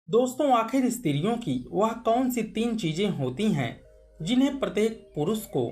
दोस्तों, आखिर स्त्रियों की वह कौन सी 3 चीजें होती हैं जिन्हें प्रत्येक पुरुष को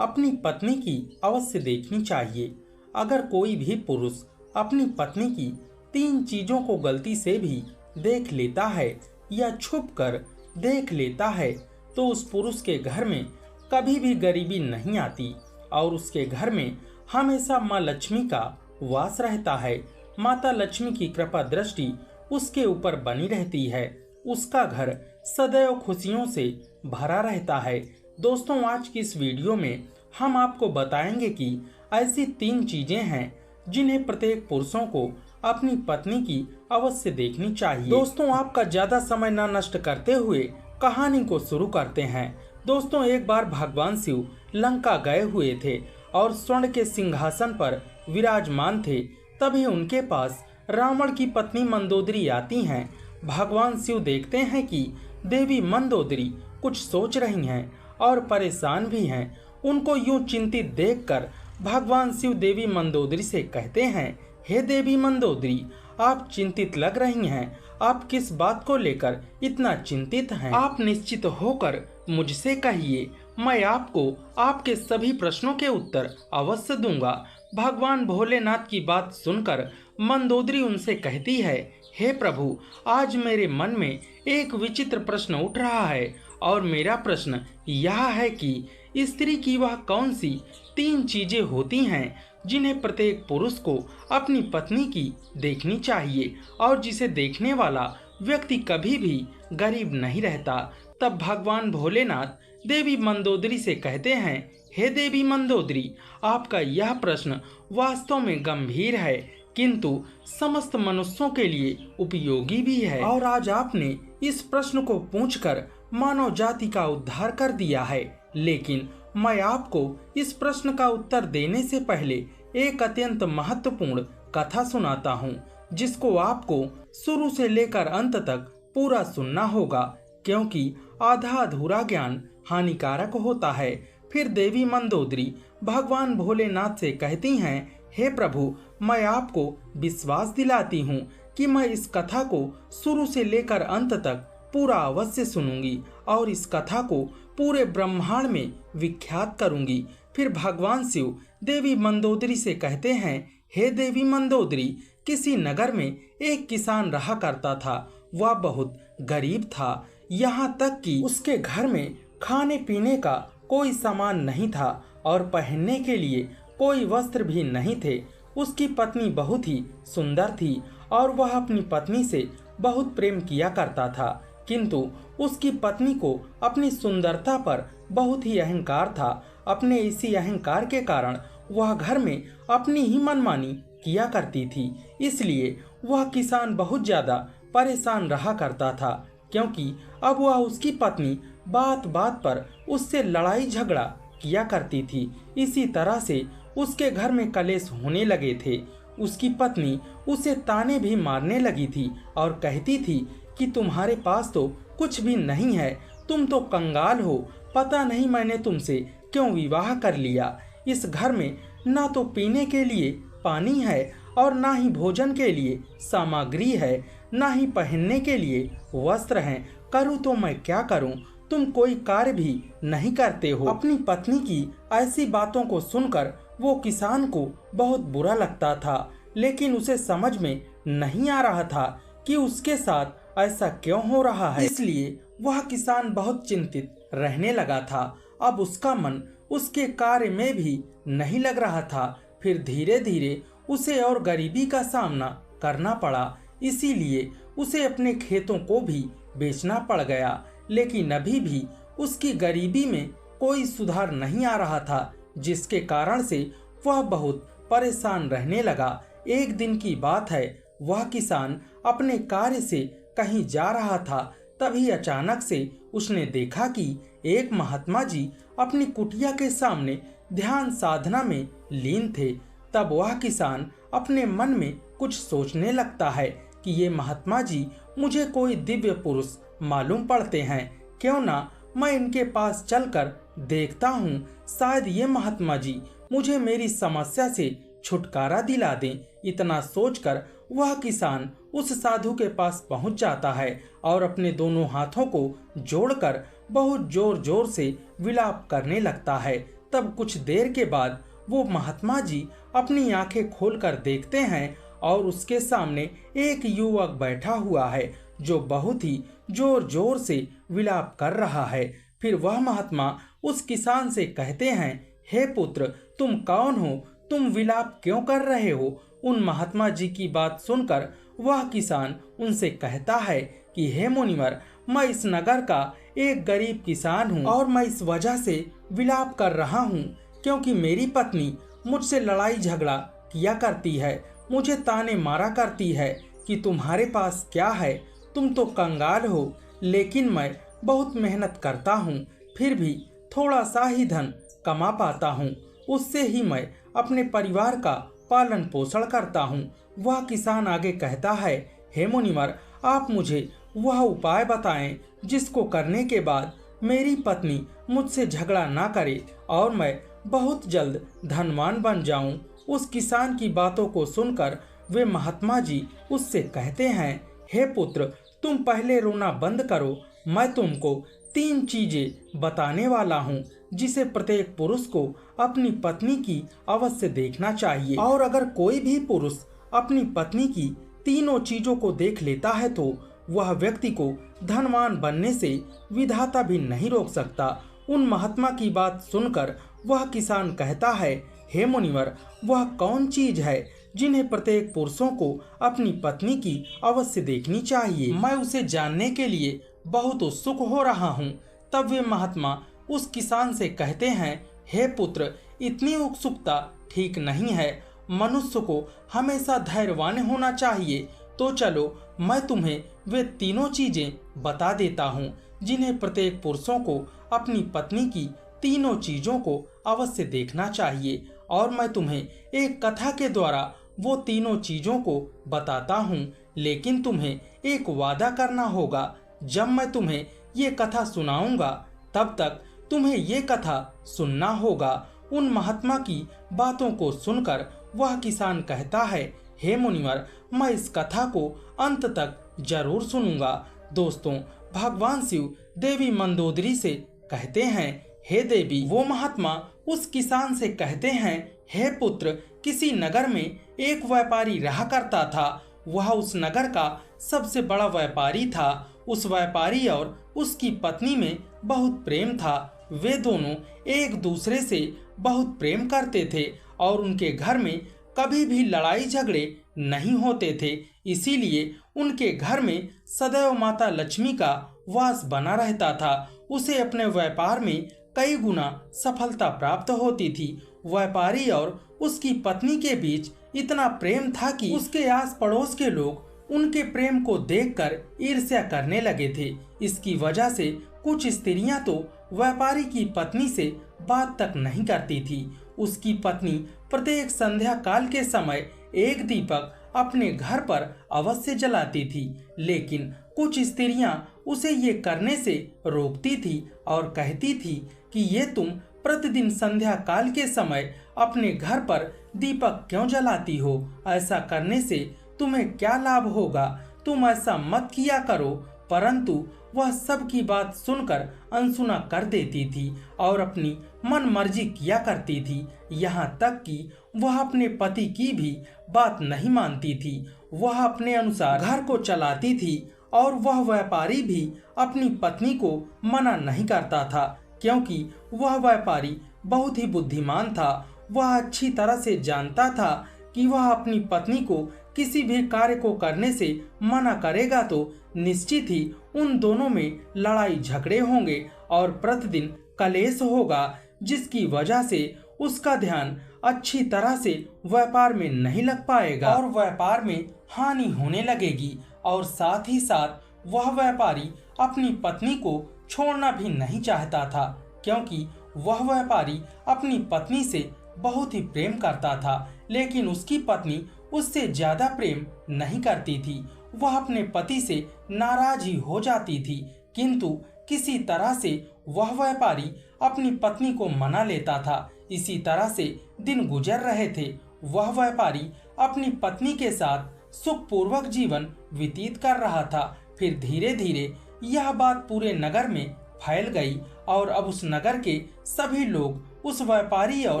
अपनी पत्नी की अवश्य देखनी चाहिए। अगर कोई भी पुरुष अपनी पत्नी की 3 चीजों को गलती से भी देख लेता है या छुप कर देख लेता है तो उस पुरुष के घर में कभी भी गरीबी नहीं आती और उसके घर में हमेशा माँ लक्ष्मी का वास रहता है। माता लक्ष्मी की कृपा दृष्टि उसके ऊपर बनी रहती है। उसका घर सदैव खुशियों से भरा रहता है। दोस्तों, आज की इस वीडियो में हम आपको बताएंगे कि ऐसी 3 चीजें हैं जिन्हें प्रत्येक पुरुषों को अपनी पत्नी की अवश्य देखनी चाहिए। दोस्तों, आपका ज्यादा समय न नष्ट करते हुए कहानी को शुरू करते हैं। दोस्तों, एक बार भगवान शिव लंका गए हुए थे और स्वर्ण के सिंहासन पर विराजमान थे। तभी उनके पास रावण की पत्नी मंदोदरी आती हैं। भगवान शिव देखते हैं कि देवी मंदोदरी कुछ सोच रही हैं और परेशान भी हैं। उनको यूं चिंतित देखकर भगवान शिव देवी मंदोदरी से कहते हैं, हे देवी मंदोदरी, आप चिंतित लग रही हैं। आप किस बात को लेकर इतना चिंतित हैं? आप निश्चित होकर मुझसे कहिए, मैं आपको आपके सभी प्रश्नों के उत्तर अवश्य दूंगा। भगवान भोलेनाथ की बात सुनकर मंदोदरी उनसे कहती है, हे प्रभु, आज मेरे मन में एक विचित्र प्रश्न उठ रहा है और मेरा प्रश्न यह है कि स्त्री की वह कौन सी 3 चीजें होती हैं जिन्हें प्रत्येक पुरुष को अपनी पत्नी की देखनी चाहिए और जिसे देखने वाला व्यक्ति कभी भी गरीब नहीं रहता। तब भगवान भोलेनाथ देवी मंदोदरी से कहते हैं, हे देवी मंदोदरी, आपका यह प्रश्न वास्तव में गंभीर है किंतु समस्त मनुष्यों के लिए उपयोगी भी है और आज आपने इस प्रश्न को पूछकर मानव जाति का उद्धार कर दिया है। लेकिन मैं आपको इस प्रश्न का उत्तर देने से पहले एक अत्यंत महत्वपूर्ण कथा सुनाता हूँ जिसको आपको शुरू से लेकर अंत तक पूरा सुनना होगा, क्योंकि आधा अधूरा ज्ञान हानिकारक होता है। फिर देवी मंदोदरी भगवान भोलेनाथ से कहती हैं, हे प्रभु, मैं आपको विश्वास दिलाती हूँ कि मैं इस कथा को शुरू से लेकर अंत तक पूरा अवश्य सुनूंगी और इस कथा को पूरे ब्रह्मांड में विख्यात करूंगी। फिर भगवान शिव देवी मंदोदरी से कहते हैं, हे देवी मंदोदरी, किसी नगर में एक किसान रहा करता था। वह बहुत गरीब था, यहाँ तक कि उसके घर में खाने पीने का कोई सामान नहीं था और पहनने के लिए कोई वस्त्र भी नहीं थे। उसकी पत्नी बहुत ही सुंदर थी और वह अपनी पत्नी से बहुत प्रेम किया करता था, किंतु उसकी पत्नी को अपनी सुंदरता पर बहुत ही अहंकार था। अपने इसी अहंकार के कारण वह घर में अपनी ही मनमानी किया करती थी। इसलिए वह किसान बहुत ज्यादा परेशान रहा करता था, क्योंकि अब वह उसकी पत्नी बात बात पर उससे लड़ाई झगड़ा किया करती थी। इसी तरह से उसके घर में कलेश होने लगे थे। उसकी पत्नी उसे ताने भी मारने लगी थी और कहती थी कि तुम्हारे पास तो कुछ भी नहीं है, तुम तो कंगाल हो, पता नहीं मैंने तुमसे क्यों विवाह कर लिया। इस घर में ना तो पीने के लिए पानी है और ना ही भोजन के लिए सामग्री है, ना ही पहनने के लिए वस्त्र हैं। करूँ तो मैं क्या करूँ? तुम कोई कार्य भी नहीं करते हो। अपनी पत्नी की ऐसी बातों को सुनकर वो किसान को बहुत बुरा लगता था, लेकिन उसे समझ में नहीं आ रहा था कि उसके साथ ऐसा क्यों हो रहा है। इसलिए वह किसान बहुत चिंतित रहने लगा था। अब उसका मन उसके कार्य में भी नहीं लग रहा था। फिर धीरे धीरे उसे और गरीबी का सामना करना पड़ा, इसीलिए उसे अपने खेतों को भी बेचना पड़ गया। लेकिन अभी भी उसकी गरीबी में कोई सुधार नहीं आ रहा था, जिसके कारण से वह बहुत परेशान रहने लगा। एक दिन की बात है, वह किसान अपने कार्य से कहीं जा रहा था। तभी अचानक से उसने देखा कि एक महात्मा जी अपनी कुटिया के सामने ध्यान साधना में लीन थे। तब वह किसान अपने मन में कुछ सोचने लगता है कि ये महात्मा जी मुझे कोई दिव्य पुरुष मालूम पड़ते हैं, क्यों ना मैं इनके पास चलकर देखता हूँ, शायद ये महात्मा जी मुझे मेरी समस्या से छुटकारा दिला दें। इतना सोचकर वह किसान उस साधु के पास पहुंच जाता है और अपने दोनों हाथों को जोड़कर बहुत जोर जोर से विलाप करने लगता है। तब कुछ देर के बाद वो महात्मा जी अपनी आंखें खोलकर देखते हैं और उसके सामने एक युवक बैठा हुआ है जो बहुत ही जोर जोर से विलाप कर रहा है। फिर वह महात्मा उस किसान से कहते हैं, हे पुत्र, तुम कौन हो? तुम विलाप क्यों कर रहे हो? उन महात्मा जी की बात सुनकर वह किसान उनसे कहता है कि हे मुनिवर, मैं इस नगर का एक गरीब किसान हूँ और मैं इस वजह से विलाप कर रहा हूँ क्योंकि मेरी पत्नी मुझसे लड़ाई झगड़ा किया करती है, मुझे ताने मारा करती है कि तुम्हारे पास क्या है, तुम तो कंगाल हो। लेकिन मैं बहुत मेहनत करता हूँ, फिर भी थोड़ा सा ही धन कमा पाता हूँ, उससे ही मैं अपने परिवार का पालन पोषण करता हूँ। वह किसान आगे कहता है, हे मुनिवर, आप मुझे वह उपाय बताएं जिसको करने के बाद मेरी पत्नी मुझसे झगड़ा ना करे और मैं बहुत जल्द धनवान बन जाऊं। उस किसान की बातों को सुनकर वे महात्मा जी उससे कहते हैं, हे पुत्र, तुम पहले रोना बंद करो, मैं तुमको 3 चीजें बताने वाला हूँ जिसे प्रत्येक पुरुष को अपनी पत्नी की अवश्य देखना चाहिए। और अगर कोई भी पुरुष अपनी पत्नी की तीनों चीजों को देख लेता है तो वह व्यक्ति को धनवान बनने से विधाता भी नहीं रोक सकता। उन महात्मा की बात सुनकर वह किसान कहता है, हे मुनिवर, वह कौन चीज है जिन्हें प्रत्येक पुरुषों को अपनी पत्नी की अवश्य देखनी चाहिए? मैं उसे जानने के लिए बहुत उत्सुक हो रहा हूँ। तब वे महात्मा उस किसान से कहते हैं, हे पुत्र, इतनी उत्सुकता ठीक नहीं है, मनुष्य को हमेशा धैर्यवान होना चाहिए। तो चलो मैं तुम्हें वे तीनों चीजें बता देता हूँ जिन्हें प्रत्येक पुरुषों को अपनी पत्नी की तीनों चीजों को अवश्य देखना चाहिए। और मैं तुम्हें एक कथा के द्वारा वो तीनों चीजों को बताता हूँ, लेकिन तुम्हें एक वादा करना होगा। जब मैं तुम्हें ये कथा सुनाऊंगा तब तक तुम्हें ये कथा सुनना होगा। उन महात्मा की बातों को सुनकर वह किसान कहता है, हे मुनिवर, मैं इस कथा को अंत तक जरूर सुनूंगा। दोस्तों, भगवान शिव देवी मंदोदरी से कहते हैं, हे देवी। वो महात्मा उस किसान से कहते हैं, हे पुत्र, किसी नगर में एक व्यापारी रहा करता था। वह उस नगर का सबसे बड़ा व्यापारी था। उस व्यापारी और उसकी पत्नी में बहुत प्रेम था। वे दोनों एक दूसरे से बहुत प्रेम करते थे और उनके घर में कभी भी लड़ाई झगड़े नहीं होते थे। इसीलिए उनके घर में सदैव माता लक्ष्मी का वास बना रहता था। उसे अपने व्यापार में कई गुना सफलता प्राप्त होती थी। व्यापारी और उसकी पत्नी के बीच इतना प्रेम था कि उसके आस पड़ोस के लोग उनके प्रेम को देखकर ईर्ष्या करने लगे थे। इसकी वजह से कुछ स्त्रियां तो व्यापारी की पत्नी से बात तक नहीं करती थी। उसकी पत्नी प्रत्येक संध्या काल के समय एक दीपक अपने घर पर अवश्य जलाती थी, लेकिन कुछ स्त्रियां उसे ये करने से रोकती थी और कहती थी कि ये तुम प्रतिदिन संध्या काल के समय अपने घर पर दीपक क्यों जलाती हो? ऐसा करने से तुम्हें क्या लाभ होगा? तुम ऐसा मत किया करो। परंतु वह सब की बात सुनकर अनसुना कर देती थी और अपनी मन मर्जी किया करती थी। यहाँ तक कि वह अपने पति की भी बात नहीं मानती थी। वह अपने अनुसार घर को चलाती थी और वह व्यापारी भी अपनी पत्नी को मना नहीं करता था, क्योंकि वह व्यापारी बहुत ही बुद्धिमान था। वह अच्छी तरह से जानता था कि वह अपनी पत्नी को किसी भी कार्य को करने से मना करेगा तो निश्चित ही उन दोनों में लड़ाई झगड़े होंगे और प्रतिदिन कलेश होगा, जिसकी वजह से उसका ध्यान अच्छी तरह से व्यापार में नहीं लग पाएगा और व्यापार में हानि होने लगेगी। और साथ ही साथ वह व्यापारी अपनी पत्नी को छोड़ना भी नहीं चाहता था, क्योंकि वह व्यापारी अपनी पत्नी से बहुत ही प्रेम करता था, लेकिन उसकी पत्नी उससे ज्यादा प्रेम नहीं करती थी। वह अपने पति से नाराज ही हो जाती थी, किंतु किसी तरह से वह व्यापारी अपनी पत्नी को मना लेता था। इसी तरह से दिन गुजर रहे थे। वह व्यापारी अपनी पत्नी के साथ सुखपूर्वक जीवन व्यतीत कर रहा था। फिर धीरे धीरे यह बात पूरे नगर में फैल गई और अब उस नगर के सभी लोग उस व्यापारी और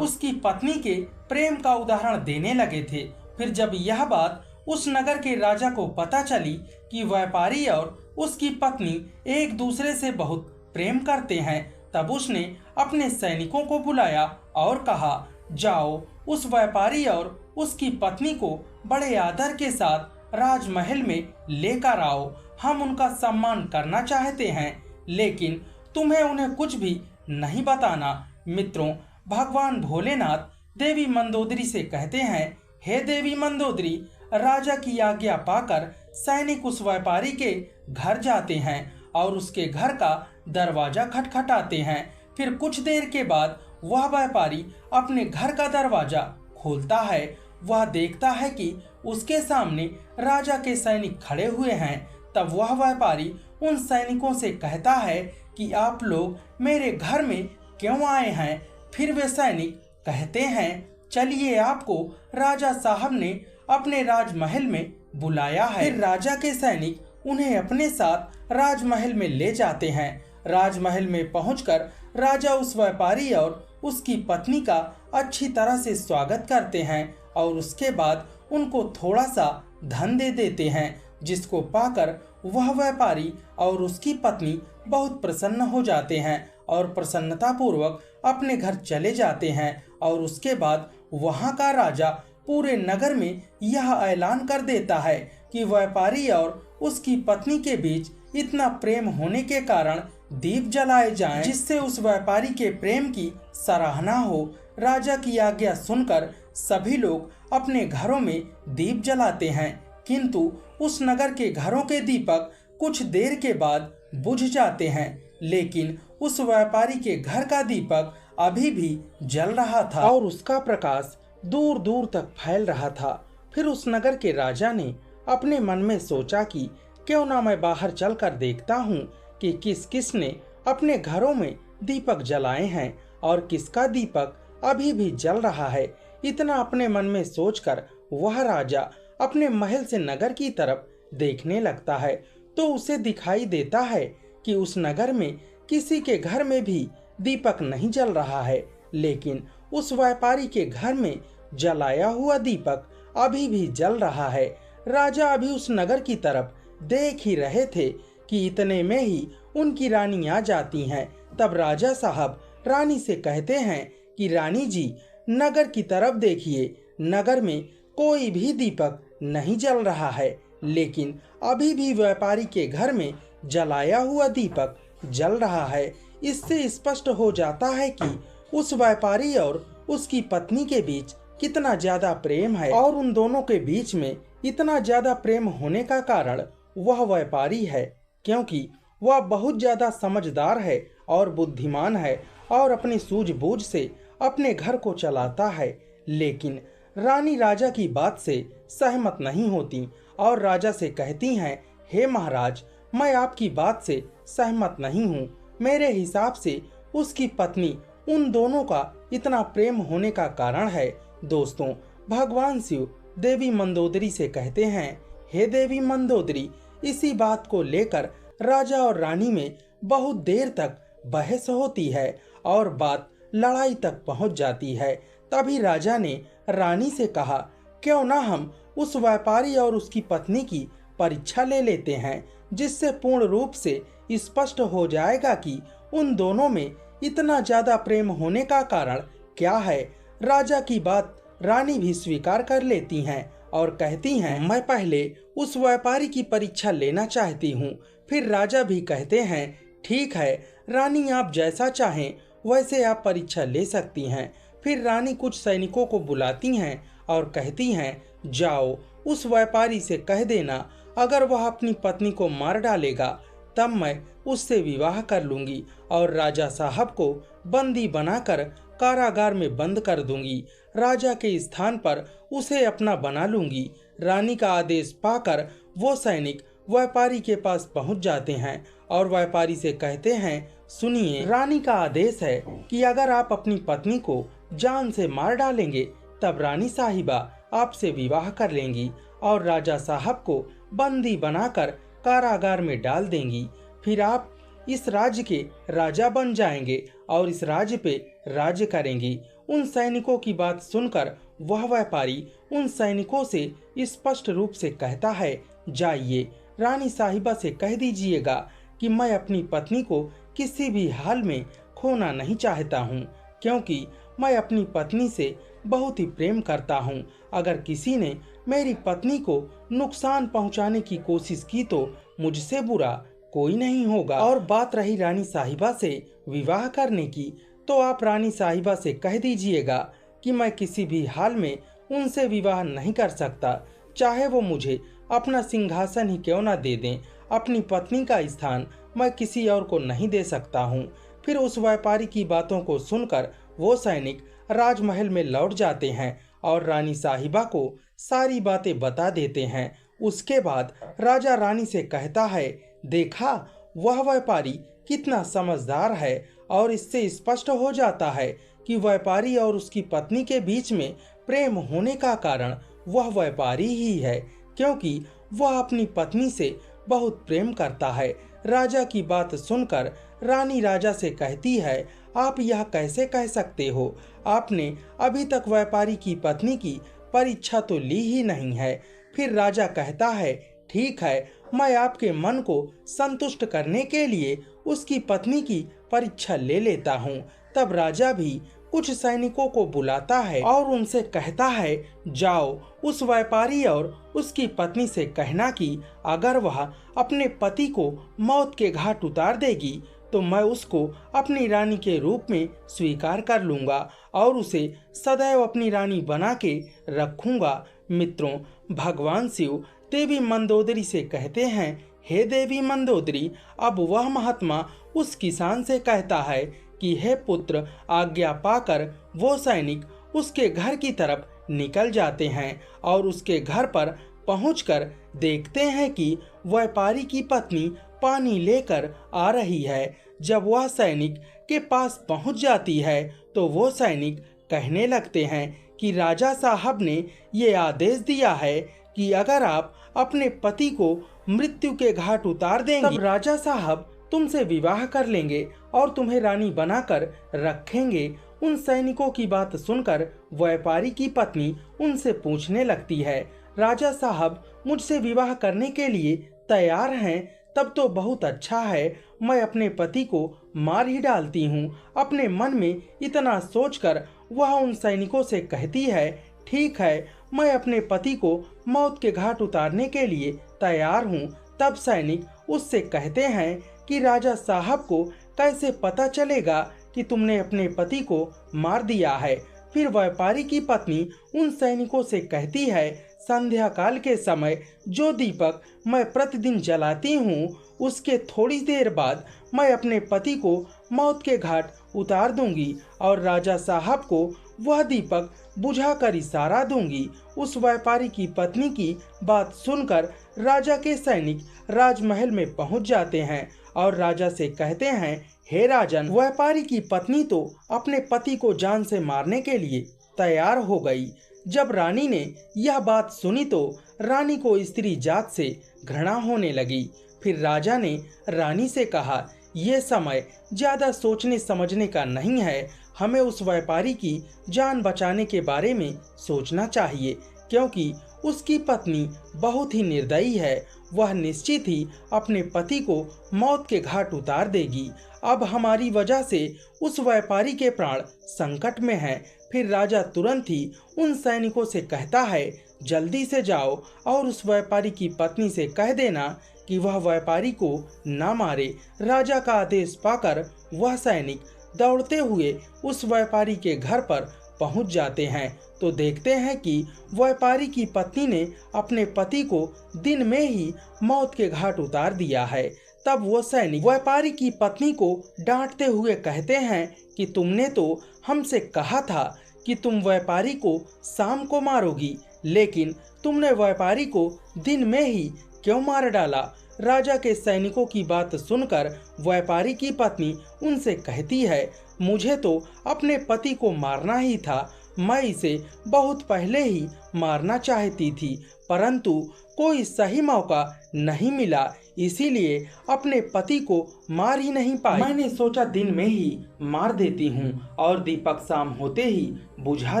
उसकी पत्नी के प्रेम का उदाहरण देने लगे थे। फिर जब यह बात उस नगर के राजा को पता चली कि व्यापारी और उसकी पत्नी एक दूसरे से बहुत प्रेम करते हैं, तब उसने अपने सैनिकों को बुलाया और कहा, जाओ उस व्यापारी और उसकी पत्नी को बड़े आदर के साथ राजमहल में लेकर आओ। हम उनका सम्मान करना चाहते हैं, लेकिन तुम्हें उन्हें कुछ भी नहीं बताना। मित्रों, भगवान भोलेनाथ देवी मंदोदरी से कहते हैं, हे देवी मंदोदरी, राजा की आज्ञा पाकर सैनिक उस व्यापारी के घर जाते हैं और उसके घर का दरवाजा खटखटाते हैं। फिर कुछ देर के बाद वह व्यापारी अपने घर का दरवाजा खोलता है। वह देखता है कि उसके सामने राजा के सैनिक खड़े हुए हैं। तब वह व्यापारी उन सैनिकों से कहता है कि आप लोग मेरे घर में क्यों आए हैं। फिर वे सैनिक कहते हैं, चलिए आपको राजा साहब ने अपने राजमहल में बुलाया है। फिर राजा के सैनिक उन्हें अपने साथ राजमहल में ले जाते हैं। राजमहल में पहुंचकर राजा उस व्यापारी और उसकी पत्नी का अच्छी तरह से स्वागत करते हैं और उसके बाद उनको थोड़ा सा धन दे देते हैं, जिसको पाकर वह व्यापारी और उसकी पत्नी बहुत प्रसन्न हो जाते हैं और प्रसन्नता पूर्वक अपने घर चले जाते हैं। और उसके बाद वहां का राजा पूरे नगर में यह ऐलान कर देता है कि व्यापारी और उसकी पत्नी के बीच इतना प्रेम होने के कारण दीप जलाए जाएं, जिससे उस व्यापारी के प्रेम की सराहना हो। राजा की आज्ञा सुनकर सभी लोग अपने घरों में दीप जलाते हैं, किंतु उस नगर के घरों के दीपक कुछ देर के बाद बुझ जाते हैं, लेकिन उस व्यापारी के घर का दीपक अभी भी जल रहा था और उसका प्रकाश दूर दूर तक फैल रहा था। फिर उस नगर के राजा ने अपने मन में सोचा कि क्यों ना मैं बाहर चलकर देखता हूँ कि किस किस ने अपने घरों में दीपक जलाए हैं और किसका दीपक अभी भी जल रहा है। इतना अपने मन में सोचकर वह राजा अपने महल से नगर की तरफ देखने लगता है, तो उसे दिखाई देता है कि उस नगर में किसी के घर में भी दीपक नहीं जल रहा है, लेकिन उस व्यापारी के घर में जलाया हुआ दीपक अभी भी जल रहा है। राजा अभी उस नगर की तरफ देख ही रहे थे कि इतने में ही उनकी रानी आ जाती हैं। तब राजा साहब रानी से कहते हैं कि रानी जी, नगर की तरफ देखिए, नगर में कोई भी दीपक नहीं जल रहा है, लेकिन अभी भी व्यापारी के घर में जलाया हुआ दीपक जल रहा है। इससे स्पष्ट हो जाता है कि उस व्यापारी और उसकी पत्नी के बीच कितना ज्यादा प्रेम है और उन दोनों के बीच में इतना ज्यादा प्रेम होने का कारण वह व्यापारी है, क्योंकि वह बहुत ज्यादा समझदार है और बुद्धिमान है और अपनी सूझबूझ से अपने घर को चलाता है। लेकिन रानी राजा की बात से सहमत नहीं होती और राजा से कहती हैं, हे महाराज, मैं आपकी बात से सहमत नहीं हूँ। मेरे हिसाब से उसकी पत्नी उन दोनों का इतना प्रेम होने का कारण है। दोस्तों, भगवान शिव देवी मंदोदरी से कहते हैं, हे देवी मंदोदरी। इसी बात को लेकर राजा और रानी में बहुत देर तक बहस होती है और बात लड़ाई तक पहुंच जाती है। तभी राजा ने रानी से कहा, क्यों ना हम उस व्यापारी और उसकी पत्नी की परीक्षा ले लेते हैं, जिससे पूर्ण रूप से स्पष्ट हो जाएगा कि उन दोनों में इतना ज्यादा प्रेम होने का कारण क्या है। राजा की बात रानी भी स्वीकार कर लेती हैं और कहती हैं, मैं पहले उस व्यापारी की परीक्षा लेना चाहती हूँ। फिर राजा भी कहते हैं, ठीक है रानी, आप जैसा चाहें वैसे आप परीक्षा ले सकती हैं। फिर रानी कुछ सैनिकों को बुलाती हैं और कहती हैं, जाओ उस व्यापारी से कह देना, अगर वह अपनी पत्नी को मार डालेगा तब मैं उससे विवाह कर लूंगी और राजा साहब को बंदी बनाकर कारागार में बंद कर दूंगी। राजा के स्थान पर उसे अपना बना लूंगी। रानी का आदेश पाकर वो सैनिक व्यापारी के पास पहुंच जाते हैं और व्यापारी से कहते हैं, सुनिए, रानी का आदेश है कि अगर आप अपनी पत्नी को जान से मार डालेंगे तब रानी साहिबा आपसे विवाह कर लेंगी और राजा साहब को बंदी बनाकर कारागार में डाल देंगी। फिर आप इस राज्य के राजा बन जाएंगे और इस राज्य पे राज्य करेंगी। उन सैनिकों की बात सुनकर वह व्यापारी उन सैनिकों से स्पष्ट रूप से कहता है, जाइए रानी साहिबा से कह दीजिएगा कि मैं अपनी पत्नी को किसी भी हाल में खोना नहीं चाहता हूँ, क्योंकि मैं अपनी पत्नी से बहुत ही प्रेम करता हूँ। अगर किसी ने मेरी पत्नी को नुकसान पहुँचाने की कोशिश की तो मुझसे बुरा कोई नहीं होगा। और बात रही रानी साहिबा से विवाह करने की, तो आप रानी साहिबा से कह दीजिएगा कि मैं किसी भी हाल में उनसे विवाह नहीं कर सकता, चाहे वो मुझे अपना सिंहासन ही क्यों न दे दें। अपनी पत्नी का स्थान मैं किसी और को नहीं दे सकता हूँ। फिर उस व्यापारी की बातों को सुनकर वो सैनिक राजमहल में लौट जाते हैं और रानी साहिबा को सारी बातें बता देते हैं। उसके बाद राजा रानी से कहता है, देखा वह व्यापारी कितना समझदार है, और इससे स्पष्ट हो जाता है कि व्यापारी और उसकी पत्नी के बीच में प्रेम होने का कारण वह व्यापारी ही है, क्योंकि वह अपनी पत्नी से बहुत प्रेम करता है। राजा की बात सुनकर रानी राजा से कहती है, आप यह कैसे कह सकते हो? आपने अभी तक व्यापारी की पत्नी की परीक्षा तो ली ही नहीं है। फिर राजा कहता है, ठीक है, मैं आपके मन को संतुष्ट करने के लिए उसकी पत्नी की परीक्षा ले लेता हूँ। तब राजा भी कुछ सैनिकों को बुलाता है और उनसे कहता है, जाओ उस व्यापारी और उसकी पत्नी से कहना कि अगर वह अपने पति को मौत के घाट उतार देगी तो मैं उसको अपनी रानी के रूप में स्वीकार कर लूँगा और उसे सदैव अपनी रानी बना के रखूँगा। मित्रों, भगवान शिव देवी मंदोदरी से कहते हैं, हे देवी मंदोदरी। अब वह महात्मा उस किसान से कहता है कि हे पुत्र, आज्ञा पाकर वो सैनिक उसके घर की तरफ निकल जाते हैं और उसके घर पर पहुंचकर देखते हैं कि व्यापारी की पत्नी पानी लेकर आ रही है। जब वह सैनिक के पास पहुंच जाती है तो वो सैनिक कहने लगते हैं कि राजा साहब ने ये आदेश दिया है कि अगर आप अपने पति को मृत्यु के घाट उतार देंगे तब राजा साहब तुमसे विवाह कर लेंगे और तुम्हें रानी बनाकर रखेंगे। उन सैनिकों की बात सुनकर व्यापारी की पत्नी उनसे पूछने लगती है, राजा साहब मुझसे विवाह करने के लिए तैयार हैं? तब तो बहुत अच्छा है, मैं अपने पति को मार ही डालती हूँ। अपने मन में इतना सोचकर वह उन सैनिकों से कहती है, ठीक है, मैं अपने पति को मौत के घाट उतारने के लिए तैयार हूँ। तब सैनिक उससे कहते हैं कि राजा साहब को कैसे पता चलेगा कि तुमने अपने पति को मार दिया है। फिर व्यापारी की पत्नी उन सैनिकों से कहती है, संध्या काल के समय जो दीपक मैं प्रतिदिन जलाती हूँ उसके थोड़ी देर बाद मैं अपने पति को मौत के घाट उतार दूंगी और राजा साहब को वह दीपक बुझाकर इशारा दूंगी। उस व्यापारी की पत्नी की बात सुनकर राजा के सैनिक राजमहल में पहुंच जाते हैं और राजा से कहते हैं, हे राजन, व्यापारी की पत्नी तो अपने पति को जान से मारने के लिए तैयार हो गई। जब रानी ने यह बात सुनी तो रानी को स्त्री जात से घृणा होने लगी। फिर राजा ने रानी से कहा, ये समय ज्यादा सोचने समझने का नहीं है, हमें उस व्यापारी की जान बचाने के बारे में सोचना चाहिए, क्योंकि उसकी पत्नी बहुत ही निर्दयी है। वह निश्चित ही अपने पति को मौत के घाट उतार देगी। अब हमारी वजह से उस व्यापारी के प्राण संकट में हैं। फिर राजा तुरंत ही उन सैनिकों से कहता है, जल्दी से जाओ और उस व्यापारी की पत्नी से कह देना कि वह व्यापारी को न मारे। राजा का आदेश पाकर वह सैनिक दौड़ते हुए उस व्यापारी के घर पर पहुंच जाते हैं तो देखते हैं कि व्यापारी की पत्नी ने अपने पति को दिन में ही मौत के घाट उतार दिया है। तब वो सैनिक व्यापारी की पत्नी को डांटते हुए कहते हैं कि तुमने तो हमसे कहा था कि तुम व्यापारी को शाम को मारोगी, लेकिन तुमने व्यापारी को दिन में ही क्यों मार डाला? राजा के सैनिकों की बात सुनकर व्यापारी की पत्नी उनसे कहती है, मुझे तो अपने पति को मारना ही था, मैं इसे बहुत पहले ही मारना चाहती थी, परंतु कोई सही मौका नहीं मिला, इसीलिए अपने पति को मार ही नहीं पाई। मैंने सोचा दिन में ही मार देती हूँ और दीपक शाम होते ही बुझा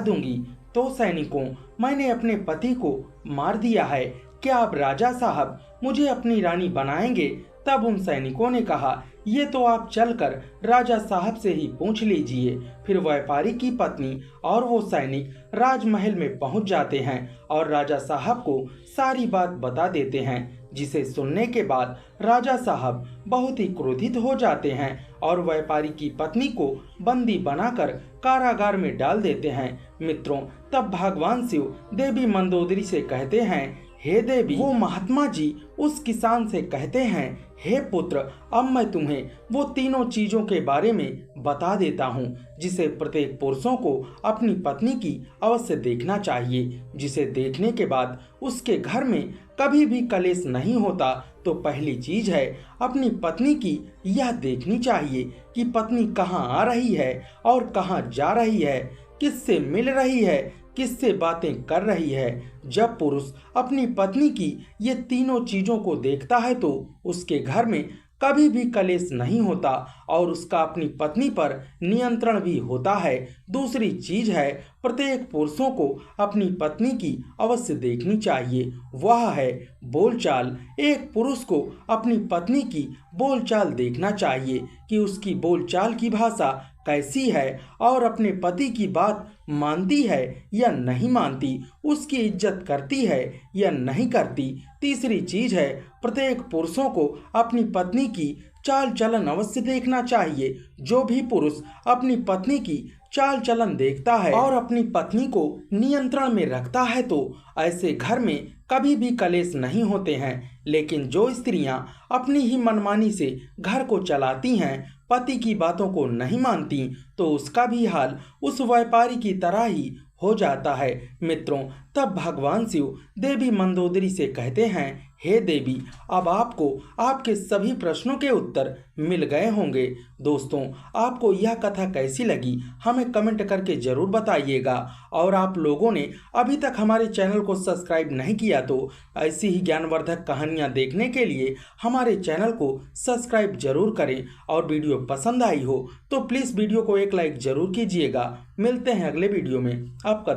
दूंगी। तो सैनिकों, मैंने अपने पति को मार दिया है, क्या आप राजा साहब मुझे अपनी रानी बनाएंगे? तब उन सैनिकों ने कहा, ये तो आप चलकर राजा साहब से ही पूछ लीजिए। फिर व्यापारी की पत्नी और वो सैनिक राजमहल में पहुंच जाते हैं और राजा साहब को सारी बात बता देते हैं, जिसे सुनने के बाद राजा साहब बहुत ही क्रोधित हो जाते हैं और व्यापारी की पत्नी को बंदी बनाकर कारागार में डाल देते हैं। मित्रों, तब भगवान शिव देवी मंदोदरी से कहते हैं, हे देवी। वो महात्मा जी उस किसान से कहते हैं, हे पुत्र, अब मैं तुम्हें वो तीनों चीजों के बारे में बता देता हूँ जिसे प्रत्येक पुरुषों को अपनी पत्नी की अवश्य देखना चाहिए, जिसे देखने के बाद उसके घर में कभी भी कलेश नहीं होता। तो पहली चीज है, अपनी पत्नी की यह देखनी चाहिए कि पत्नी कहाँ आ रही है और कहाँ जा रही है, किससे मिल रही है, किससे बातें कर रही है। जब पुरुष अपनी पत्नी की ये तीनों चीजों को देखता है तो उसके घर में कभी भी कलेश नहीं होता और उसका अपनी पत्नी पर नियंत्रण भी होता है। दूसरी चीज है, प्रत्येक पुरुषों को अपनी पत्नी की अवश्य देखनी चाहिए, वह है बोलचाल। एक पुरुष को अपनी पत्नी की बोलचाल देखना चाहिए कि उसकी बोलचाल की भाषा कैसी है और अपने पति की बात मानती है या नहीं मानती, उसकी इज्जत करती है या नहीं करती। तीसरी चीज है, प्रत्येक पुरुषों को अपनी पत्नी की चाल चलन अवश्य देखना चाहिए। जो भी पुरुष अपनी पत्नी की चाल चलन देखता है और अपनी पत्नी को नियंत्रण में रखता है तो ऐसे घर में कभी भी कलेश नहीं होते हैं। लेकिन जो स्त्रियां अपनी ही मनमानी से घर को चलाती हैं, पति की बातों को नहीं मानती, तो उसका भी हाल उस व्यापारी की तरह ही हो जाता है। मित्रों, तब भगवान शिव देवी मंदोदरी से कहते हैं, हे देवी, अब आपको आपके सभी प्रश्नों के उत्तर मिल गए होंगे। दोस्तों, आपको यह कथा कैसी लगी हमें कमेंट करके जरूर बताइएगा और आप लोगों ने अभी तक हमारे चैनल को सब्सक्राइब नहीं किया तो ऐसी ही ज्ञानवर्धक कहानियां देखने के लिए हमारे चैनल को सब्सक्राइब जरूर करें और वीडियो पसंद आई हो तो प्लीज़ वीडियो को एक लाइक जरूर कीजिएगा। मिलते हैं अगले वीडियो में। आपका